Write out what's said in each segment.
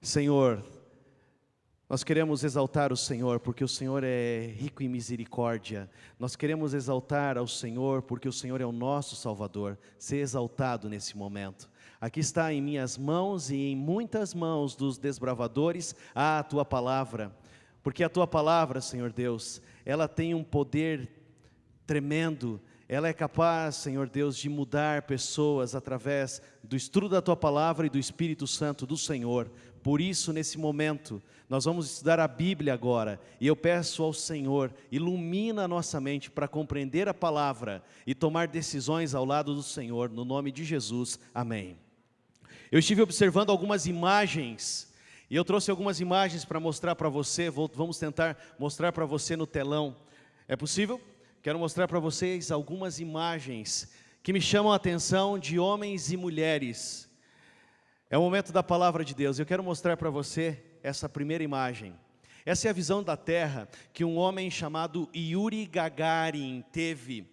Senhor, nós queremos exaltar o Senhor, porque o Senhor é rico em misericórdia. Nós queremos exaltar ao Senhor, porque o Senhor é o nosso Salvador. Ser exaltado nesse momento. Aqui está em minhas mãos e em muitas mãos dos desbravadores a Tua palavra. Porque a Tua palavra, Senhor Deus, ela tem um poder tremendo. Ela é capaz, Senhor Deus, de mudar pessoas através do estudo da Tua palavra e do Espírito Santo do Senhor. Por isso, nesse momento, nós vamos estudar a Bíblia agora, e eu peço ao Senhor, ilumina a nossa mente para compreender a palavra e tomar decisões ao lado do Senhor, no nome de Jesus, amém. Eu estive observando algumas imagens, e eu trouxe algumas imagens para mostrar para você, vamos tentar mostrar para você no telão. É possível? Quero mostrar para vocês algumas imagens que me chamam a atenção de homens e mulheres. É o momento da palavra de Deus. Eu quero mostrar para você essa primeira imagem. Essa é a visão da Terra que um homem chamado Yuri Gagarin teve.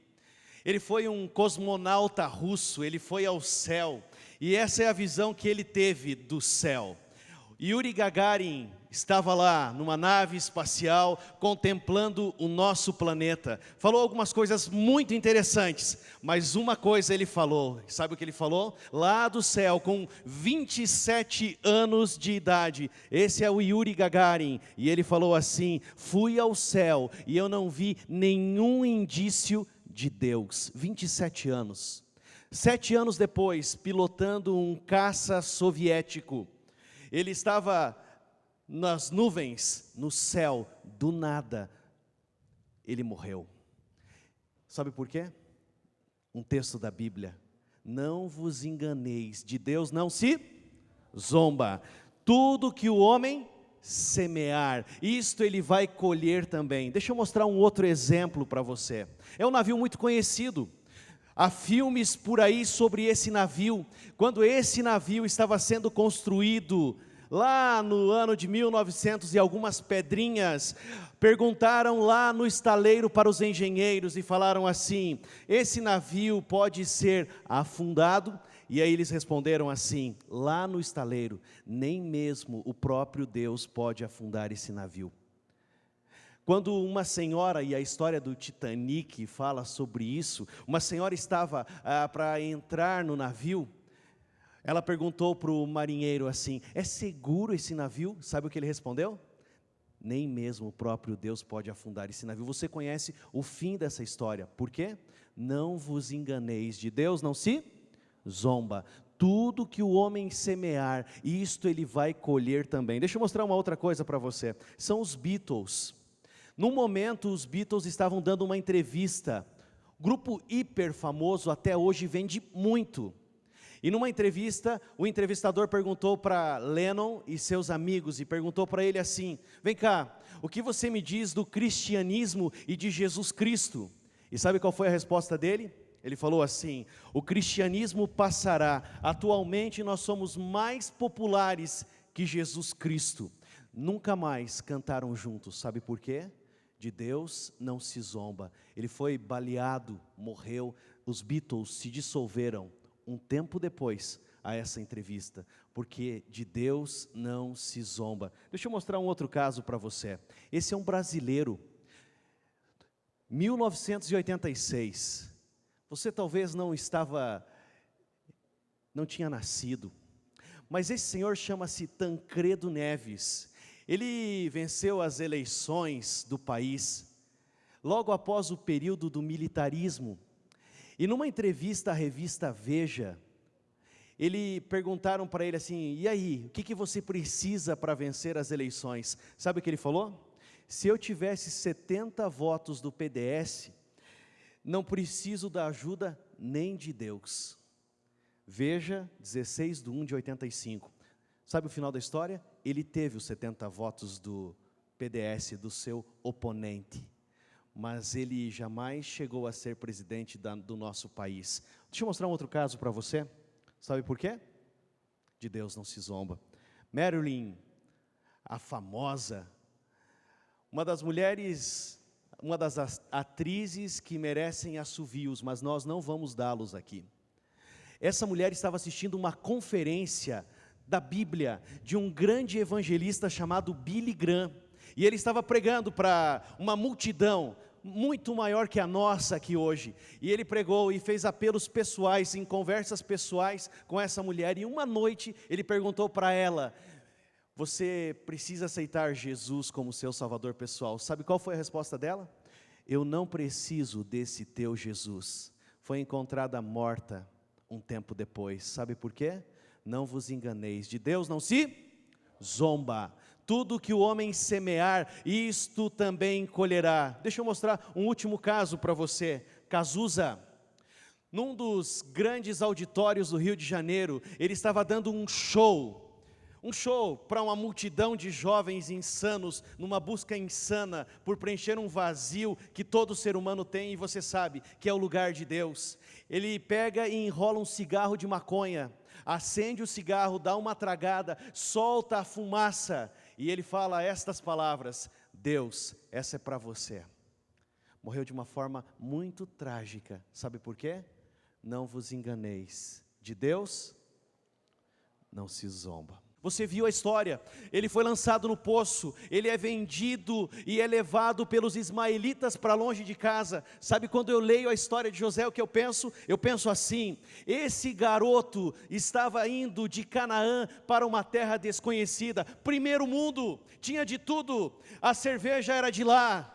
Ele foi um cosmonauta russo, ele foi ao céu. E essa é a visão que ele teve do céu. Yuri Gagarin estava lá numa nave espacial contemplando o nosso planeta. Falou algumas coisas muito interessantes, mas uma coisa ele falou, sabe o que ele falou? Lá do céu, com 27 anos de idade, esse é o Yuri Gagarin, e ele falou assim: fui ao céu e eu não vi nenhum indício de Deus. 27 anos. 7 anos depois, pilotando um caça soviético, ele estava nas nuvens, no céu, do nada, ele morreu. Sabe por quê? Um texto da Bíblia: não vos enganeis, de Deus não se zomba. Tudo que o homem semear, isto ele vai colher também. Deixa eu mostrar um outro exemplo para você. É um navio muito conhecido. Há filmes por aí sobre esse navio. Quando esse navio estava sendo construído, lá no ano de 1900 e algumas pedrinhas, perguntaram lá no estaleiro para os engenheiros e falaram assim: esse navio pode ser afundado? E aí eles responderam assim, lá no estaleiro: nem mesmo o próprio Deus pode afundar esse navio. Quando uma senhora, e a história do Titanic fala sobre isso, uma senhora estava para entrar no navio, ela perguntou para o marinheiro assim: é seguro esse navio? Sabe o que ele respondeu? Nem mesmo o próprio Deus pode afundar esse navio. Você conhece o fim dessa história. Por quê? Não vos enganeis, de Deus não se zomba. Tudo que o homem semear, isto ele vai colher também. Deixa eu mostrar uma outra coisa para você. São os Beatles. Num momento, os Beatles estavam dando uma entrevista. Grupo hiper famoso, até hoje vende muito. E numa entrevista, o entrevistador perguntou para Lennon e seus amigos, e perguntou para ele assim: vem cá, o que você me diz do cristianismo e de Jesus Cristo? E sabe qual foi a resposta dele? Ele falou assim: o cristianismo passará, atualmente nós somos mais populares que Jesus Cristo. Nunca mais cantaram juntos, sabe por quê? De Deus não se zomba. Ele foi baleado, morreu. Os Beatles se dissolveram um tempo depois a essa entrevista, porque de Deus não se zomba. Deixa eu mostrar um outro caso para você. Esse é um brasileiro, 1986. Você talvez não tinha nascido, mas esse senhor chama-se Tancredo Neves. Ele venceu as eleições do país, logo após o período do militarismo. E numa entrevista à revista Veja, perguntaram para ele assim: e aí, o que você precisa para vencer as eleições? Sabe o que ele falou? Se eu tivesse 70 votos do PDS, não preciso da ajuda nem de Deus. Veja, 16/1/85. Sabe o final da história? Ele teve os 70 votos do PDS, do seu oponente. Mas ele jamais chegou a ser presidente do nosso país. Deixa eu mostrar um outro caso para você. Sabe por quê? De Deus não se zomba. Marilyn, a famosa, uma das mulheres, uma das atrizes que merecem assovios, mas nós não vamos dá-los aqui. Essa mulher estava assistindo uma conferência da Bíblia, de um grande evangelista chamado Billy Graham. E ele estava pregando para uma multidão muito maior que a nossa aqui hoje. E ele pregou e fez apelos pessoais, em conversas pessoais com essa mulher. E uma noite ele perguntou para ela: você precisa aceitar Jesus como seu salvador pessoal. Sabe qual foi a resposta dela? Eu não preciso desse teu Jesus. Foi encontrada morta um tempo depois. Sabe por quê? Não vos enganeis, de Deus não se zomba. Tudo que o homem semear, isto também colherá. Deixa eu mostrar um último caso para você. Cazuza, num dos grandes auditórios do Rio de Janeiro, ele estava dando um show para uma multidão de jovens insanos, numa busca insana por preencher um vazio que todo ser humano tem, e você sabe que é o lugar de Deus. Ele pega e enrola um cigarro de maconha, acende o cigarro, dá uma tragada, solta a fumaça, e ele fala estas palavras: Deus, essa é para você. Morreu de uma forma muito trágica. Sabe por quê? Não vos enganeis, de Deus não se zomba. Você viu a história, ele foi lançado no poço, ele é vendido e é levado pelos ismaelitas para longe de casa. Sabe, quando eu leio a história de José, o que eu penso? Eu penso assim: esse garoto estava indo de Canaã para uma terra desconhecida, primeiro mundo, tinha de tudo, a cerveja era de lá.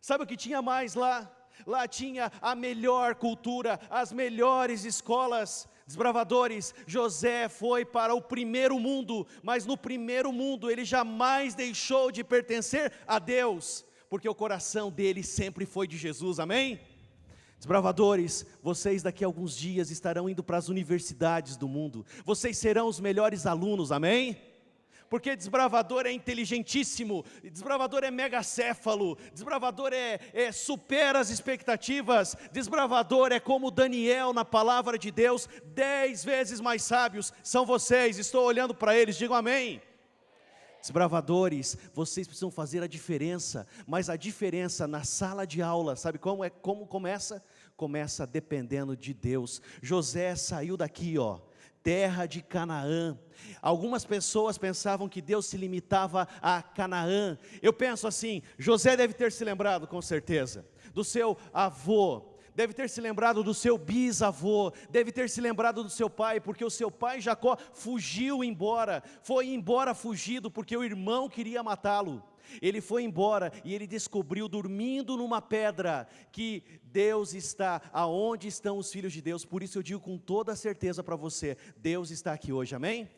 Sabe o que tinha mais lá? Lá tinha a melhor cultura, as melhores escolas. Desbravadores, José foi para o primeiro mundo, mas no primeiro mundo ele jamais deixou de pertencer a Deus, porque o coração dele sempre foi de Jesus, amém? Desbravadores, vocês daqui a alguns dias estarão indo para as universidades do mundo, vocês serão os melhores alunos, amém? Porque desbravador é inteligentíssimo, desbravador é megacéfalo, desbravador supera as expectativas, desbravador é como Daniel na palavra de Deus, 10 vezes mais sábios são vocês. Estou olhando para eles, digam amém. Desbravadores, vocês precisam fazer a diferença, mas a diferença na sala de aula, sabe como começa? Começa dependendo de Deus. José saiu daqui, terra de Canaã. Algumas pessoas pensavam que Deus se limitava a Canaã. Eu penso assim: José deve ter se lembrado com certeza do seu avô, deve ter se lembrado do seu bisavô, deve ter se lembrado do seu pai, porque o seu pai Jacó fugiu embora, foi embora fugido porque o irmão queria matá-lo. Ele foi embora e ele descobriu, dormindo numa pedra, que Deus está aonde estão os filhos de Deus. Por isso eu digo com toda certeza para você: Deus está aqui hoje, amém?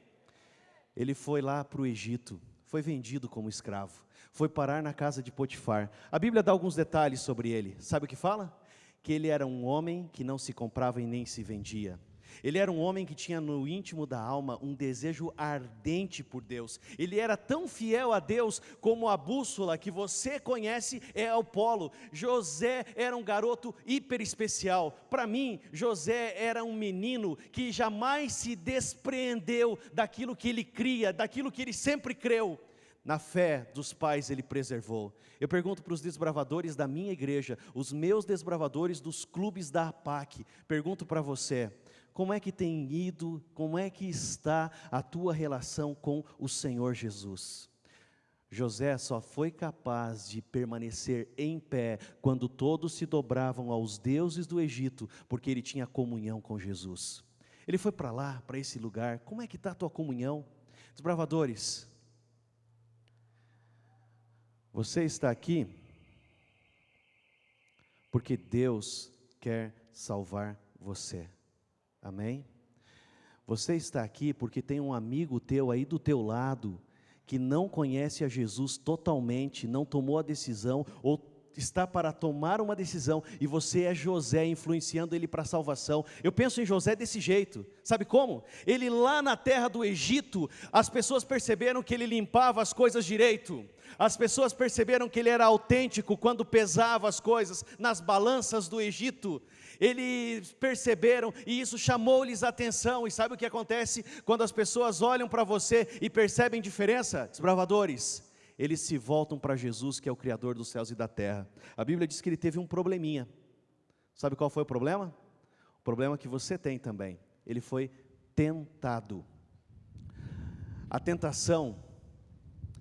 Ele foi lá para o Egito, foi vendido como escravo, foi parar na casa de Potifar. A Bíblia dá alguns detalhes sobre ele. Sabe o que fala? Que ele era um homem que não se comprava e nem se vendia. Ele era um homem que tinha no íntimo da alma um desejo ardente por Deus. Ele era tão fiel a Deus como a bússola que você conhece é ao polo. José era um garoto hiper especial. Para mim, José era um menino que jamais se despreendeu daquilo que ele cria, daquilo que ele sempre creu. Na fé dos pais ele preservou. Eu pergunto para os desbravadores da minha igreja, os meus desbravadores dos clubes da APAC, pergunto para você: como é que tem ido, como é que está a tua relação com o Senhor Jesus? José só foi capaz de permanecer em pé quando todos se dobravam aos deuses do Egito, porque ele tinha comunhão com Jesus. Ele foi para lá, para esse lugar. Como é que está a tua comunhão? Desbravadores, você está aqui porque Deus quer salvar você. Amém? Você está aqui porque tem um amigo teu aí do teu lado, que não conhece a Jesus totalmente, não tomou a decisão, ou está para tomar uma decisão, e você é José, influenciando ele para a salvação. Eu penso em José desse jeito, sabe como? Ele lá na terra do Egito, as pessoas perceberam que ele limpava as coisas direito, as pessoas perceberam que ele era autêntico quando pesava as coisas nas balanças do Egito. Eles perceberam e isso chamou-lhes a atenção. E sabe o que acontece quando as pessoas olham para você e percebem diferença? Desbravadores, eles se voltam para Jesus, que é o Criador dos céus e da terra. A Bíblia diz que ele teve um probleminha. Sabe qual foi o problema? O problema que você tem também. Ele foi tentado. A tentação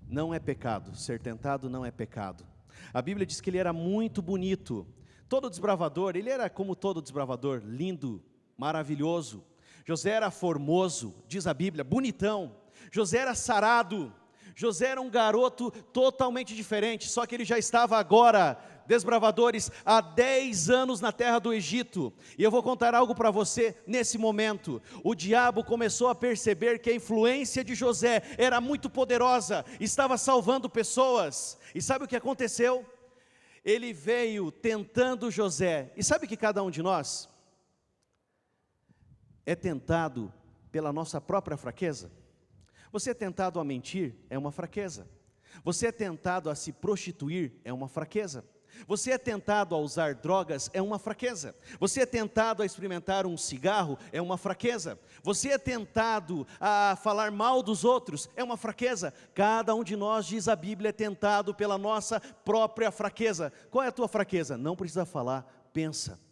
não é pecado, ser tentado não é pecado. A Bíblia diz que ele era muito bonito. Todo desbravador, ele era como todo desbravador, lindo, maravilhoso. José era formoso, diz a Bíblia, bonitão. José era sarado. José era um garoto totalmente diferente, só que ele já estava agora, desbravadores, há 10 anos na terra do Egito. E eu vou contar algo para você nesse momento. O diabo começou a perceber que a influência de José era muito poderosa, estava salvando pessoas. E sabe o que aconteceu? Ele veio tentando José. E sabe que cada um de nós é tentado pela nossa própria fraqueza? Você é tentado a mentir, é uma fraqueza. Você é tentado a se prostituir, é uma fraqueza. Você é tentado a usar drogas, é uma fraqueza. Você é tentado a experimentar um cigarro, é uma fraqueza. Você é tentado a falar mal dos outros, é uma fraqueza. Cada um de nós, diz a Bíblia, é tentado pela nossa própria fraqueza. Qual é a tua fraqueza? Não precisa falar, pensa.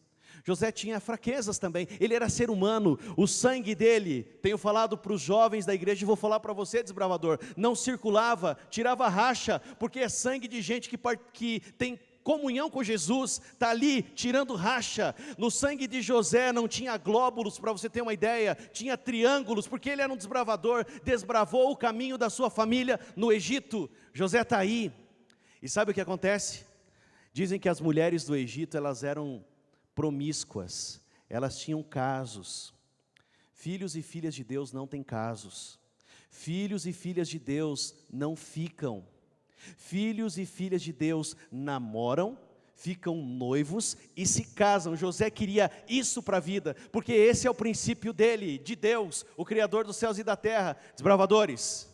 José tinha fraquezas também, ele era ser humano, o sangue dele, tenho falado para os jovens da igreja e vou falar para você, desbravador, não circulava, tirava racha, porque é sangue de gente que tem comunhão com Jesus, está ali tirando racha. No sangue de José não tinha glóbulos, para você ter uma ideia, tinha triângulos, porque ele era um desbravador, desbravou o caminho da sua família no Egito. José está aí, e sabe o que acontece? Dizem que as mulheres do Egito, elas eram promíscuas, elas tinham casos. Filhos e filhas de Deus não têm casos. Filhos e filhas de Deus não ficam. Filhos e filhas de Deus namoram, ficam noivos e se casam. José queria isso para a vida, porque esse é o princípio dele, de Deus, o Criador dos céus e da terra. Desbravadores,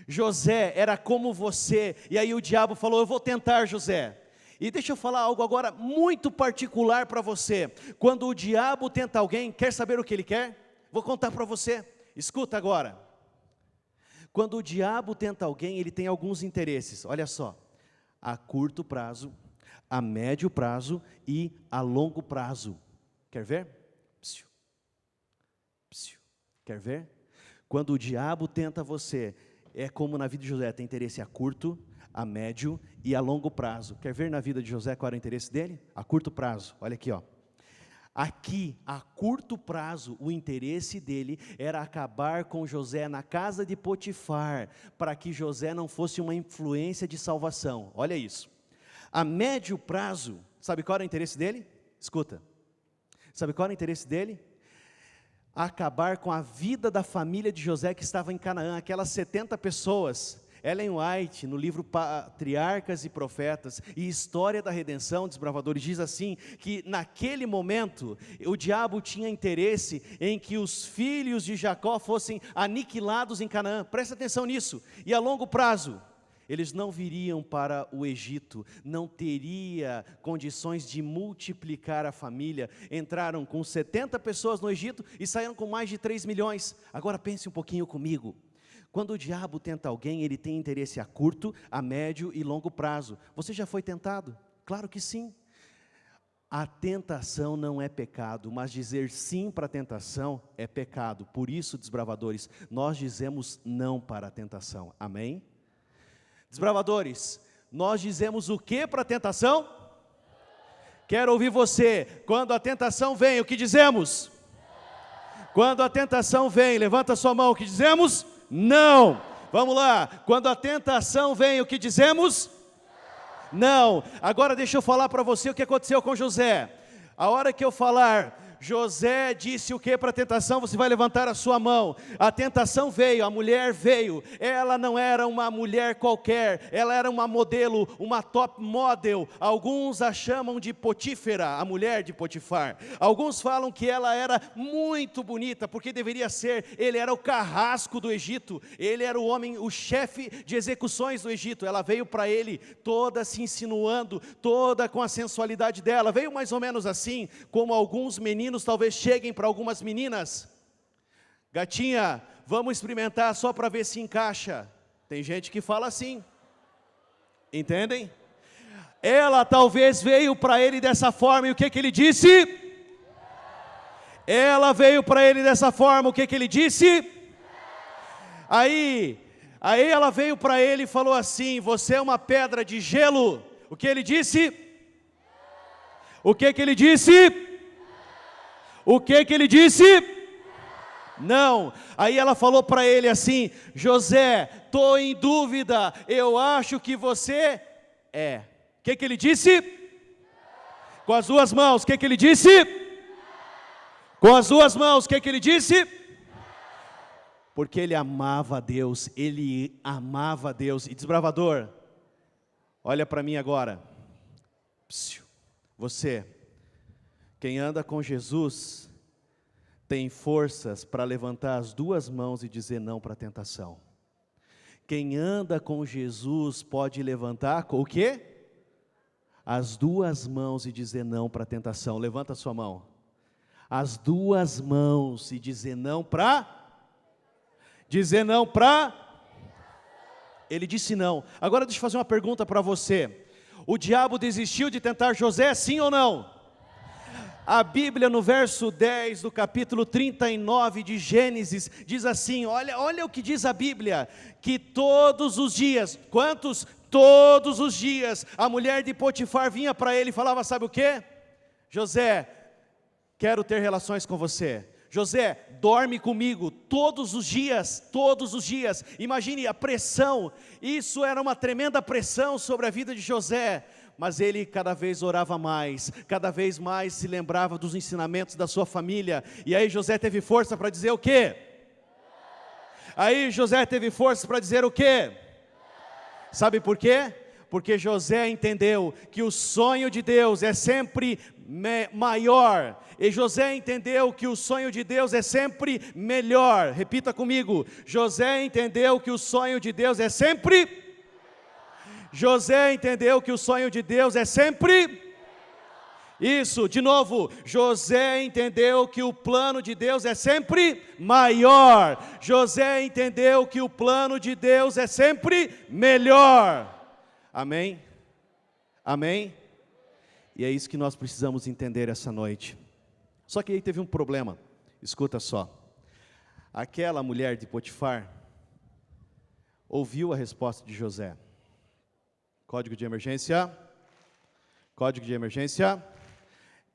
José era como você, e aí o diabo falou, eu vou tentar José. E deixa eu falar algo agora muito particular para você. Quando o diabo tenta alguém, quer saber o que ele quer? Vou contar para você, escuta agora. Quando o diabo tenta alguém, ele tem alguns interesses, olha só. A curto prazo, a médio prazo e a longo prazo. Quer ver? Psiu. Psiu. Quer ver? Quando o diabo tenta você, é como na vida de José, tem interesse a curto, a médio e a longo prazo. Quer ver na vida de José qual era o interesse dele? A curto prazo, olha aqui, ó. Aqui, a curto prazo, o interesse dele era acabar com José na casa de Potifar, para que José não fosse uma influência de salvação. Olha isso. A médio prazo, sabe qual era o interesse dele? Escuta. Sabe qual era o interesse dele? Acabar com a vida da família de José que estava em Canaã, aquelas 70 pessoas. Ellen White, no livro Patriarcas e Profetas e História da Redenção, desbravadores, diz assim, que naquele momento, o diabo tinha interesse em que os filhos de Jacó fossem aniquilados em Canaã. Presta atenção nisso. E a longo prazo, eles não viriam para o Egito, não teria condições de multiplicar a família. Entraram com 70 pessoas no Egito e saíram com mais de 3 milhões. Agora pense um pouquinho comigo. Quando o diabo tenta alguém, ele tem interesse a curto, a médio e longo prazo. Você já foi tentado? Claro que sim. A tentação não é pecado, mas dizer sim para a tentação é pecado. Por isso, desbravadores, nós dizemos não para a tentação. Amém? Desbravadores, nós dizemos o que para a tentação? Quero ouvir você. Quando a tentação vem, o que dizemos? Quando a tentação vem, levanta sua mão, o que dizemos? Não. Vamos lá. Quando a tentação vem, o que dizemos? Não. Agora deixa eu falar para você o que aconteceu com José. A hora que eu falar, José disse o que para a tentação? Você vai levantar a sua mão. A tentação veio, a mulher veio. Ela não era uma mulher qualquer, ela era uma modelo, uma top model. Alguns a chamam de Potífera, a mulher de Potifar. Alguns falam que ela era muito bonita, porque deveria ser. Ele era o carrasco do Egito, ele era o homem, o chefe de execuções do Egito. Ela veio para ele toda se insinuando, toda com a sensualidade dela. Veio mais ou menos assim, como alguns meninos talvez cheguem para algumas meninas. Gatinha, vamos experimentar só para ver se encaixa. Tem gente que fala assim. Entendem? Ela talvez veio para ele dessa forma, e o que ele disse? Ela veio para ele dessa forma, o que ele disse? Aí ela veio para ele e falou assim: você é uma pedra de gelo. O que ele disse? O que ele disse? O que ele disse? Não. Aí ela falou para ele assim: José, estou em dúvida, eu acho que você é. O que ele disse? Com as duas mãos. O que ele disse? Com as duas mãos. O que ele disse? Porque ele amava a Deus, ele amava a Deus. E desbravador, olha para mim agora. Você, quem anda com Jesus, tem forças para levantar as duas mãos e dizer não para a tentação. Quem anda com Jesus pode levantar o quê? As duas mãos e dizer não para a tentação. Levanta a sua mão. As duas mãos e dizer não para... Dizer não para... Ele disse não. Agora deixa eu fazer uma pergunta para você. O diabo desistiu de tentar José, sim ou não? A Bíblia no verso 10 do capítulo 39 de Gênesis diz assim, olha o que diz a Bíblia, que todos os dias, quantos? Todos os dias, a mulher de Potifar vinha para ele e falava, sabe o quê? José, quero ter relações com você. José, dorme comigo todos os dias, todos os dias. Imagine a pressão, isso era uma tremenda pressão sobre a vida de José. Mas ele cada vez orava mais, cada vez mais se lembrava dos ensinamentos da sua família. E aí José teve força para dizer o quê? Aí José teve força para dizer o quê? Sabe por quê? Porque José entendeu que o sonho de Deus é sempre maior. E José entendeu que o sonho de Deus é sempre melhor. Repita comigo. José entendeu que o sonho de Deus é sempre... José entendeu que o sonho de Deus é sempre... Isso, de novo. José entendeu que o plano de Deus é sempre maior. José entendeu que o plano de Deus é sempre melhor. Amém? Amém? E é isso que nós precisamos entender essa noite. Só que aí teve um problema. Escuta só. Aquela mulher de Potifar ouviu a resposta de José. Código de emergência. Código de emergência.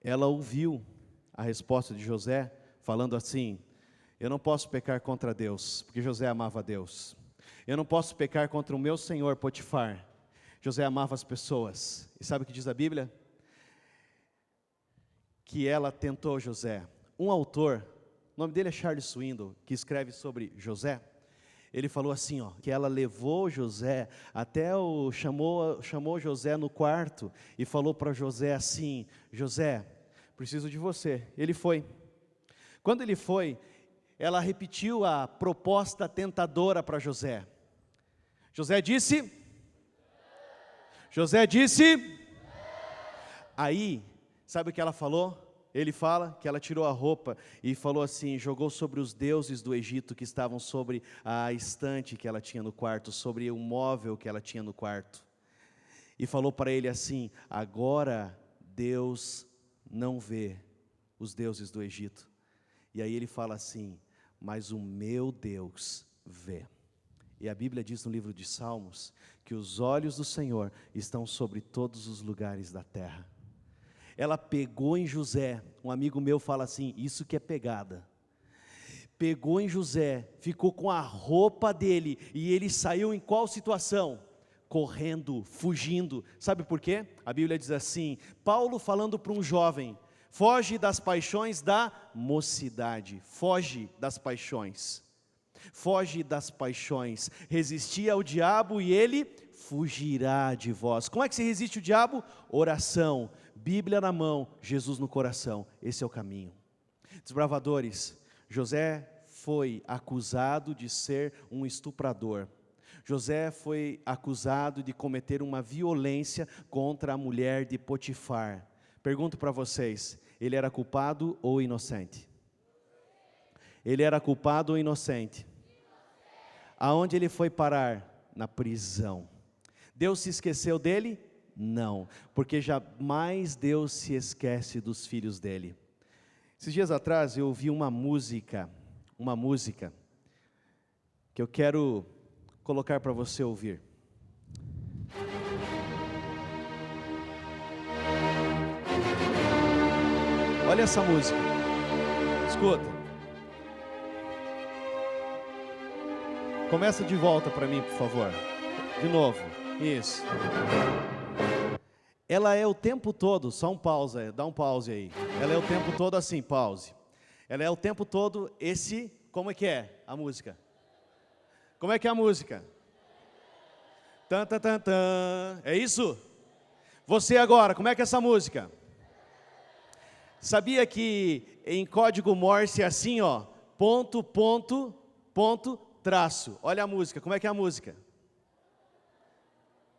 Ela ouviu a resposta de José, falando assim: eu não posso pecar contra Deus, porque José amava a Deus. Eu não posso pecar contra o meu senhor Potifar. José amava as pessoas. E sabe o que diz a Bíblia? Que ela tentou José. Um autor, o nome dele é Charles Swindoll, que escreve sobre José. Ele falou assim, que ela levou José, chamou José no quarto e falou para José assim: José, preciso de você. Ele foi. Quando ele foi, ela repetiu a proposta tentadora para José. José disse. Aí, sabe o que ela falou? Ele fala que ela tirou a roupa e falou assim, jogou sobre os deuses do Egito que estavam sobre a estante que ela tinha no quarto, sobre o móvel que ela tinha no quarto. E falou para ele assim: agora Deus não vê os deuses do Egito. E aí ele fala assim: mas o meu Deus vê. E a Bíblia diz no livro de Salmos que os olhos do Senhor estão sobre todos os lugares da terra. Ela pegou em José, um amigo meu fala assim, isso que é pegada. Pegou em José, ficou com a roupa dele, e ele saiu em qual situação? Correndo, fugindo. Sabe por quê? A Bíblia diz assim, Paulo falando para um jovem, foge das paixões da mocidade, foge das paixões. Foge das paixões, resistir ao diabo e ele fugirá de vós. Como é que se resiste ao diabo? Oração, Bíblia na mão, Jesus no coração, esse é o caminho. Desbravadores, José foi acusado de ser um estuprador. José foi acusado de cometer uma violência contra a mulher de Potifar. Pergunto para vocês, ele era culpado ou inocente? Ele era culpado ou inocente? Aonde ele foi parar? Na prisão. Deus se esqueceu dele? Não, porque jamais Deus se esquece dos filhos dele. Esses dias atrás eu ouvi uma música que eu quero colocar para você ouvir. Olha essa música, escuta. Começa de volta para mim, por favor. De novo, isso. Ela é o tempo todo, só um pause, dá um pause aí. Ela é o tempo todo assim, pause. Ela é o tempo todo como é que é a música? Como é que é a música? Tan, tan, tan, tan. É isso? Você agora, como é que é essa música? Sabia que em código Morse é assim, ó, ponto, ponto, ponto, traço. Olha a música, como é que é a música?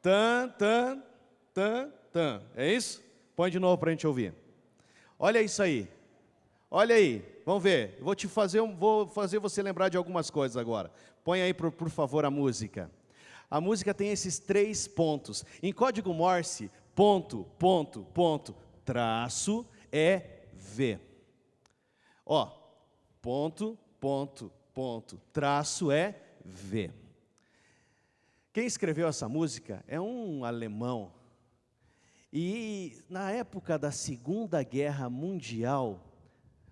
Tan, tan, tan, tan. É isso? Põe de novo para a gente ouvir. Olha isso aí. Olha aí, vamos ver. Vou fazer você lembrar de algumas coisas agora. Põe aí, por favor, a música. A música tem esses 3 pontos. Em código Morse, ponto, ponto, ponto, traço é V. Ó, ponto, ponto, ponto, traço é V. Quem escreveu essa música é um alemão. E na época da Segunda Guerra Mundial,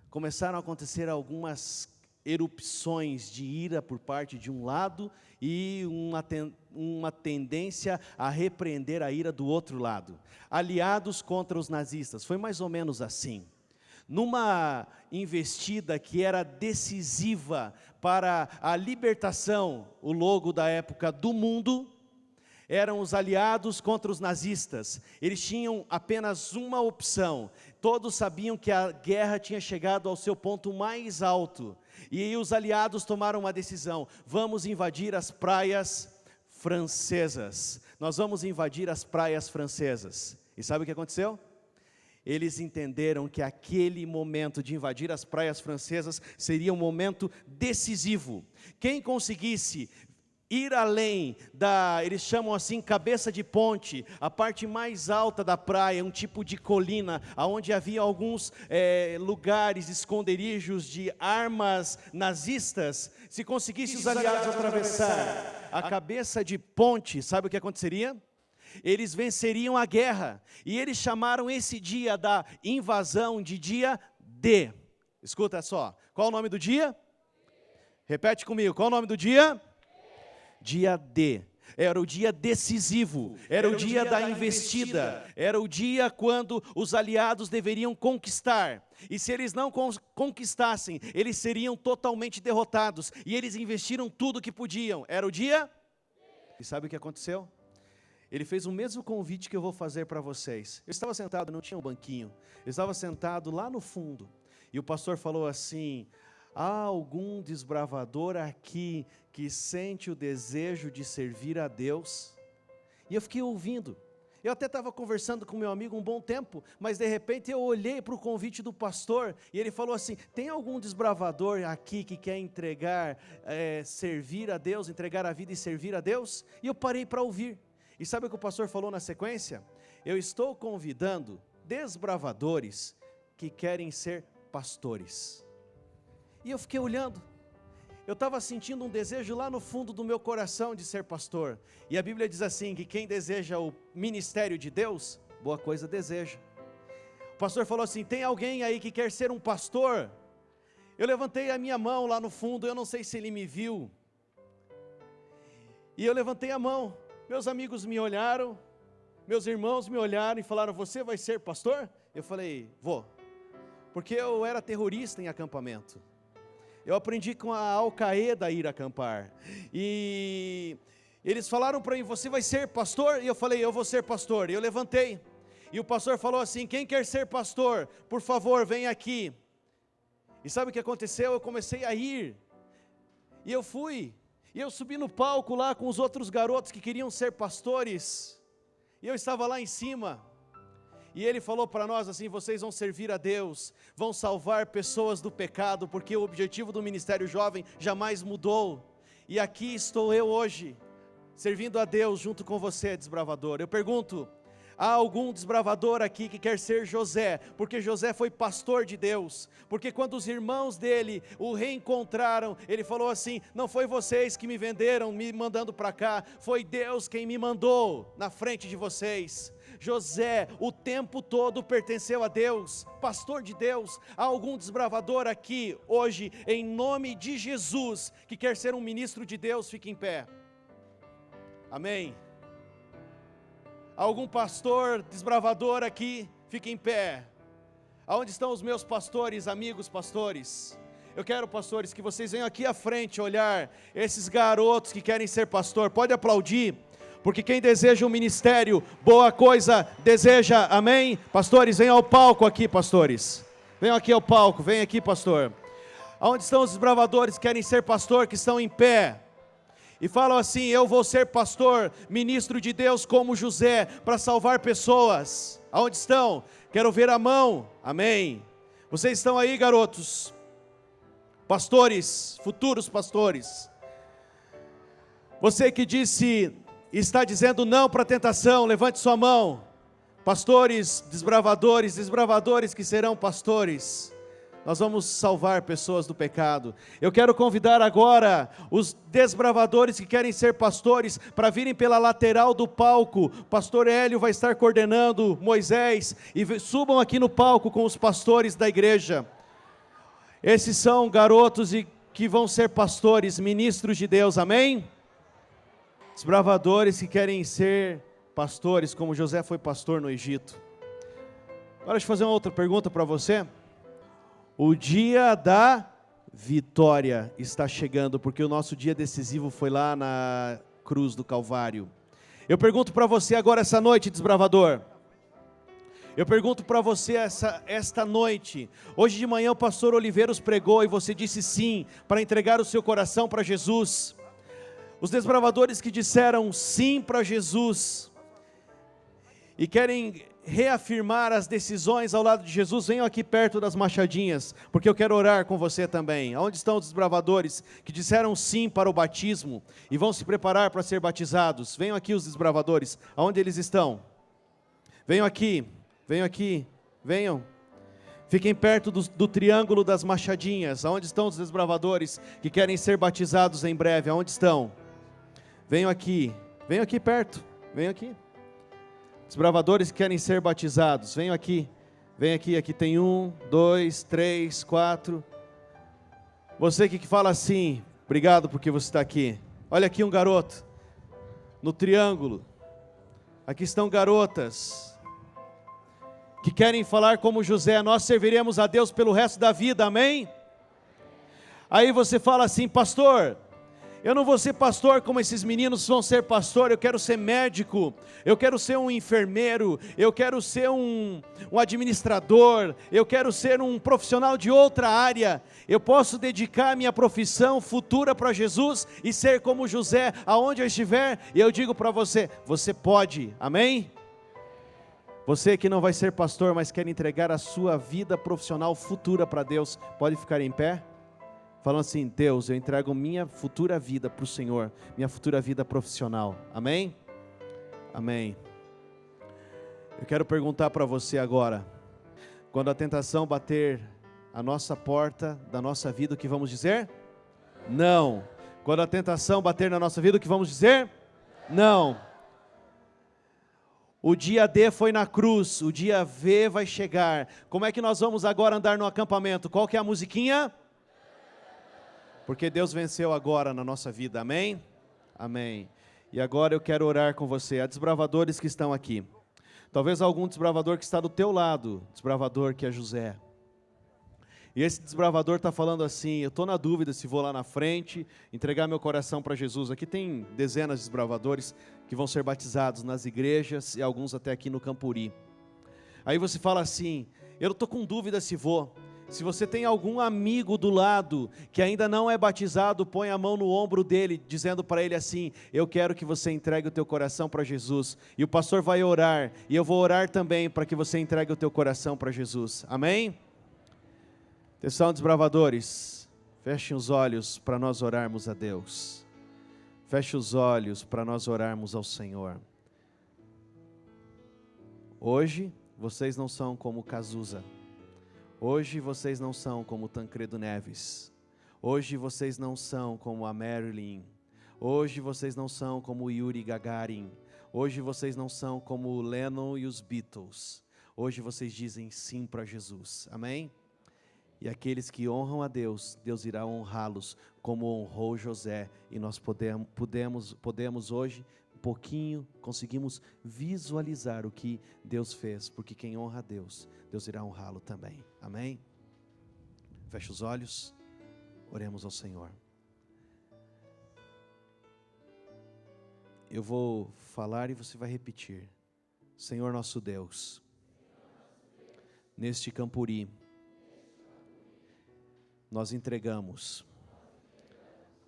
começaram a acontecer algumas erupções de ira por parte de um lado e uma tendência a repreender a ira do outro lado. Aliados contra os nazistas, foi mais ou menos assim. Numa investida que era decisiva para a libertação, o logo da época do mundo, eram os aliados contra os nazistas. Eles tinham apenas uma opção. Todos sabiam que a guerra tinha chegado ao seu ponto mais alto. E aí os aliados tomaram uma decisão: vamos invadir as praias francesas. Nós vamos invadir as praias francesas. E sabe o que aconteceu? Eles entenderam que aquele momento de invadir as praias francesas seria um momento decisivo. Quem conseguisse ir além eles chamam assim, cabeça de ponte, a parte mais alta da praia, um tipo de colina, onde havia alguns lugares, esconderijos de armas nazistas. Se conseguisse os aliados atravessar a cabeça de ponte, sabe o que aconteceria? Eles venceriam a guerra, e eles chamaram esse dia da invasão de dia D. Escuta só, qual o nome do dia? Repete comigo, qual o nome do dia? Dia D. Era o dia decisivo, era o dia da investida, era o dia quando os aliados deveriam conquistar. E se eles não conquistassem, eles seriam totalmente derrotados, e eles investiram tudo que podiam. Era o dia? E sabe o que aconteceu? Ele fez o mesmo convite que eu vou fazer para vocês. Eu estava sentado, não tinha um banquinho. Eu estava sentado lá no fundo. E o pastor falou assim: há algum desbravador aqui que sente o desejo de servir a Deus? E eu fiquei ouvindo. Eu até estava conversando com meu amigo um bom tempo, mas de repente eu olhei para o convite do pastor, e ele falou assim: tem algum desbravador aqui que quer servir a Deus, entregar a vida e servir a Deus? E eu parei para ouvir. E sabe o que o pastor falou na sequência? Eu estou convidando desbravadores que querem ser pastores. E eu fiquei olhando. Eu estava sentindo um desejo lá no fundo do meu coração de ser pastor. E a Bíblia diz assim, que quem deseja o ministério de Deus, boa coisa deseja. O pastor falou assim: tem alguém aí que quer ser um pastor? Eu levantei a minha mão lá no fundo, eu não sei se ele me viu. E eu levantei a mão. Meus amigos me olharam, meus irmãos me olharam e falaram: você vai ser pastor? Eu falei: vou. Porque eu era terrorista em acampamento. Eu aprendi com a Al-Qaeda a ir acampar. E eles falaram para mim: você vai ser pastor? E eu falei: eu vou ser pastor. E eu levantei. E o pastor falou assim: quem quer ser pastor, por favor, vem aqui. E sabe o que aconteceu? Eu comecei a ir. E eu fui. E eu subi no palco lá com os outros garotos que queriam ser pastores. E eu estava lá em cima. E ele falou para nós assim: vocês vão servir a Deus, vão salvar pessoas do pecado, porque o objetivo do Ministério Jovem jamais mudou. E aqui estou eu hoje, servindo a Deus junto com você, desbravador. Eu pergunto: Há algum desbravador aqui que quer ser José, porque José foi pastor de Deus, porque quando os irmãos dele o reencontraram, ele falou assim: não foi vocês que me venderam, me mandando para cá, foi Deus quem me mandou na frente de vocês. José, o tempo todo pertenceu a Deus, pastor de Deus. Há algum desbravador aqui, hoje, em nome de Jesus, que quer ser um ministro de Deus? Fique em pé. Amém. Algum pastor desbravador aqui? Fique em pé. Aonde estão os meus pastores, amigos pastores? Eu quero, pastores, que vocês venham aqui à frente olhar esses garotos que querem ser pastor. Pode aplaudir, porque quem deseja um ministério, boa coisa deseja, amém? Pastores, venham ao palco aqui, pastores. Venham aqui ao palco, vem aqui, pastor. Aonde estão os desbravadores que querem ser pastor, que estão em pé? E falam assim: eu vou ser pastor, ministro de Deus como José, para salvar pessoas. Aonde estão? Quero ver a mão, amém. Vocês estão aí, garotos? Pastores, futuros pastores. Você que está dizendo não para a tentação, levante sua mão. Pastores, desbravadores que serão pastores. Nós vamos salvar pessoas do pecado. Eu quero convidar agora os desbravadores que querem ser pastores para virem pela lateral do palco. Pastor Hélio vai estar coordenando, Moisés, e subam aqui no palco com os pastores da igreja. Esses são garotos que vão ser pastores, ministros de Deus, amém? Desbravadores que querem ser pastores, como José foi pastor no Egito. Agora deixa eu fazer uma outra pergunta para você. O dia da vitória está chegando, porque o nosso dia decisivo foi lá na cruz do Calvário. Eu pergunto para você agora essa noite, desbravador. Eu pergunto para você esta noite. Hoje de manhã o pastor Oliveiros pregou e você disse sim para entregar o seu coração para Jesus. Os desbravadores que disseram sim para Jesus e querem reafirmar as decisões ao lado de Jesus, venham aqui perto das machadinhas, porque eu quero orar com você também. Aonde estão os desbravadores que disseram sim para o batismo e vão se preparar para ser batizados? Venham aqui os desbravadores, aonde eles estão? Venham aqui, venham. Fiquem perto do triângulo das machadinhas. Aonde estão os desbravadores que querem ser batizados em breve? Aonde estão? Venham aqui perto, venham aqui. Desbravadores que querem ser batizados, venham aqui, aqui tem 1, 2, 3, 4. Você que fala assim, obrigado porque você está aqui. Olha aqui um garoto, no triângulo. Aqui estão garotas, que querem falar como José: nós serviremos a Deus pelo resto da vida, amém? Aí você fala assim: pastor, eu não vou ser pastor como esses meninos vão ser pastor, eu quero ser médico, eu quero ser um enfermeiro, eu quero ser um administrador, eu quero ser um profissional de outra área. Eu posso dedicar minha profissão futura para Jesus e ser como José, aonde eu estiver? E eu digo para você, você pode, amém? Você que não vai ser pastor, mas quer entregar a sua vida profissional futura para Deus, pode ficar em pé? Falando assim: Deus, eu entrego minha futura vida para o Senhor, minha futura vida profissional, amém? Amém. Eu quero perguntar para você agora, quando a tentação bater a nossa porta da nossa vida, o que vamos dizer? Não. Quando a tentação bater na nossa vida, o que vamos dizer? Não. O dia D foi na cruz, o dia V vai chegar. Como é que nós vamos agora andar no acampamento? Qual que é a musiquinha? Porque Deus venceu agora na nossa vida, amém? Amém. E agora eu quero orar com você, há desbravadores que estão aqui. Talvez algum desbravador que está do teu lado, desbravador que é José. E esse desbravador está falando assim: eu estou na dúvida se vou lá na frente, entregar meu coração para Jesus. Aqui tem dezenas de desbravadores que vão ser batizados nas igrejas e alguns até aqui no Campuri. Aí você fala assim: eu estou com dúvida se vou. Se você tem algum amigo do lado que ainda não é batizado, põe a mão no ombro dele, dizendo para ele assim: eu quero que você entregue o teu coração para Jesus. E o pastor vai orar, e eu vou orar também para que você entregue o teu coração para Jesus, amém? Atenção, desbravadores, fechem os olhos para nós orarmos a Deus. Feche os olhos para nós orarmos ao Senhor. Hoje vocês não são como Cazuza. Hoje vocês não são como Tancredo Neves. Hoje vocês não são como a Marilyn. Hoje vocês não são como Yuri Gagarin. Hoje vocês não são como o Lennon e os Beatles. Hoje vocês dizem sim para Jesus. Amém? E aqueles que honram a Deus, Deus irá honrá-los como honrou José. E nós podemos hoje, um pouquinho, conseguimos visualizar o que Deus fez. Porque quem honra a Deus, Deus irá honrá-lo também. Amém? Feche os olhos, oremos ao Senhor. Eu vou falar e você vai repetir. Senhor nosso Deus, neste Campuri, nós entregamos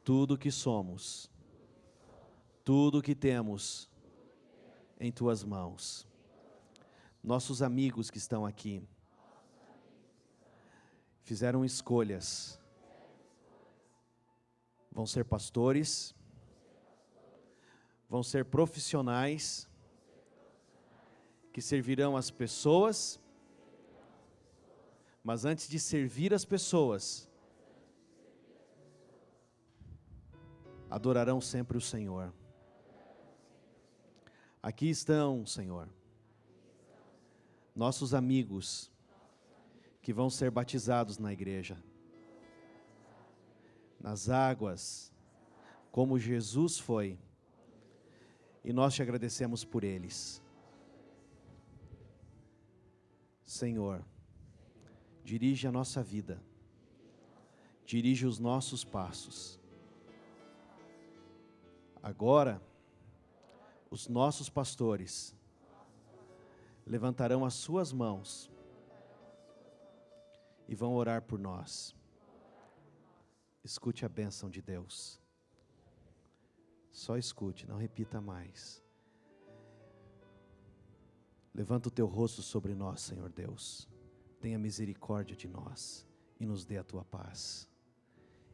tudo o que somos, tudo o que temos em Tuas mãos. Nossos amigos que estão aqui fizeram escolhas, vão ser pastores, vão ser profissionais que servirão as pessoas, mas antes de servir as pessoas, adorarão sempre o Senhor. Aqui estão, Senhor, nossos amigos que vão ser batizados na igreja, nas águas, como Jesus foi, e nós te agradecemos por eles. Senhor, dirige a nossa vida, dirige os nossos passos. Agora, os nossos pastores levantarão as suas mãos e vão orar por nós. Escute a bênção de Deus. Só escute, não repita mais. Levanta o teu rosto sobre nós, Senhor Deus. Tenha misericórdia de nós e nos dê a tua paz.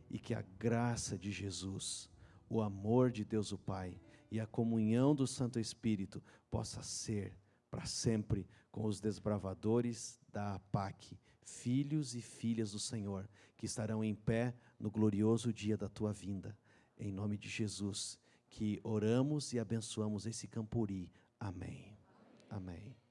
E que a graça de Jesus, o amor de Deus o Pai e a comunhão do Santo Espírito possa ser para sempre com os desbravadores da APAC, filhos e filhas do Senhor, que estarão em pé no glorioso dia da tua vinda. Em nome de Jesus, que oramos e abençoamos esse Campuri. Amém. Amém.